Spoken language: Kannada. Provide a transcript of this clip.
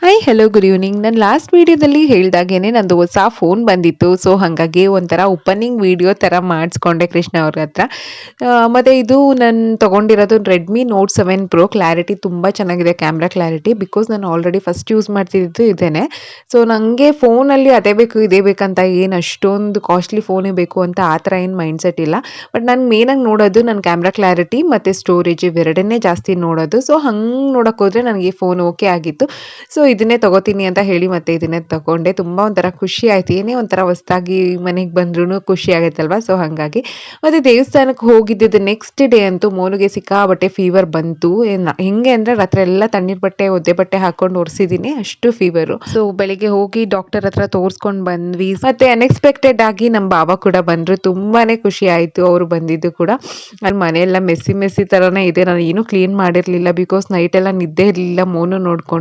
Hi hello good evening. ನಾನು ಲಾಸ್ಟ್ ವಿಡಿಯೋದಲ್ಲಿ ಹೇಳ್ದಾಗೇನೆ ನಂದು ಹೊಸ ಫೋನ್ ಬಂದಿತ್ತು. ಸೊ ಹಾಗಾಗಿ ಒಂಥರ ಓಪನಿಂಗ್ ವಿಡಿಯೋ ಥರ ಮಾಡಿಸ್ಕೊಂಡೆ ಕೃಷ್ಣ ಅವ್ರ ಹತ್ರ. ಮತ್ತು ಇದು ನಾನು ತೊಗೊಂಡಿರೋದು ರೆಡ್ಮಿ ನೋಟ್ 7 ಪ್ರೋ. ಕ್ಲಾರಿಟಿ ತುಂಬ ಚೆನ್ನಾಗಿದೆ, ಕ್ಯಾಮ್ರಾ ಕ್ಲಾರಿಟಿ. ಬಿಕಾಸ್ ನಾನು ಆಲ್ರೆಡಿ ಫಸ್ಟ್ ಯೂಸ್ ಮಾಡ್ತಿದ್ದು ಇದೇನೆ. ಸೊ ನನಗೆ ಫೋನಲ್ಲಿ ಅದೇ ಬೇಕು ಇದೇ ಬೇಕಂತ ಏನು ಅಷ್ಟೊಂದು ಕಾಸ್ಟ್ಲಿ ಫೋನೇ ಬೇಕು ಅಂತ ಆ ಥರ ಏನು ಮೈಂಡ್ಸೆಟ್ ಇಲ್ಲ. ಬಟ್ ನಾನು ಮೇನಾಗಿ ನೋಡೋದು ನನ್ನ ಕ್ಯಾಮ್ರಾ ಕ್ಲಾರಿಟಿ ಮತ್ತು ಸ್ಟೋರೇಜ್ ಇವೆರಡನ್ನೇ ಜಾಸ್ತಿ ನೋಡೋದು. ಸೊ ಹಂಗೆ ನೋಡೋಕೆ ಹೋದರೆ ನನಗೆ ಈ ಫೋನ್ ಓಕೆ ಆಗಿತ್ತು. ಸೊ ಇದನ್ನೇ ತಗೋತೀನಿ ಅಂತ ಹೇಳಿ ಮತ್ತೆ ಇದನ್ನೇ ತಗೊಂಡೆ. ತುಂಬ ಒಂಥರ ಖುಷಿ ಆಯ್ತು. ಏನೇ ಒಂಥರ ಹೊಸದಾಗಿ ಮನೆಗೆ ಬಂದ್ರೂ ಖುಷಿ ಆಗುತ್ತಲ್ವಾ. ಸೊ ಹಾಗಾಗಿ ಮತ್ತೆ ದೇವಸ್ಥಾನಕ್ಕೆ ಹೋಗಿದ್ದಿದ್ದು ನೆಕ್ಸ್ಟ್ ಡೇ ಅಂತೂ ಮೋನುಗೆ ಸಿಕ್ಕಾಬಟ್ಟೆ ಫೀವರ್ ಬಂತು. ಹೆಂಗೆ ಅಂದರೆ ರಾತ್ರಿ ಎಲ್ಲ ತಣ್ಣೀರು ಬಟ್ಟೆ ಒದ್ದೆ ಬಟ್ಟೆ ಹಾಕೊಂಡು ಒರೆಸಿದ್ದೀನಿ, ಅಷ್ಟು ಫೀವರು. ಸೊ ಬೆಳಿಗ್ಗೆ ಹೋಗಿ ಡಾಕ್ಟರ್ ಹತ್ರ ತೋರಿಸ್ಕೊಂಡು ಬಂದ್ವಿ. ಮತ್ತೆ ಅನ್ಎಕ್ಸ್ಪೆಕ್ಟೆಡ್ ಆಗಿ ನಮ್ಮ ಬಾಬಾ ಕೂಡ ಬಂದರು. ತುಂಬಾನೇ ಖುಷಿ ಆಯಿತು ಅವರು ಬಂದಿದ್ದು ಕೂಡ. ಅಲ್ಲಿ ಮನೆಯೆಲ್ಲ ಮೆಸ್ಸಿ ಮೆಸ್ಸಿ ಥರನೇ ಇದೆ. ನಾನು ಏನೂ ಕ್ಲೀನ್ ಮಾಡಿರಲಿಲ್ಲ ಬಿಕಾಸ್ ನೈಟೆಲ್ಲ ನಿದ್ದೆ ಇರಲಿಲ್ಲ ಮೋನು ನೋಡಿಕೊಂಡು.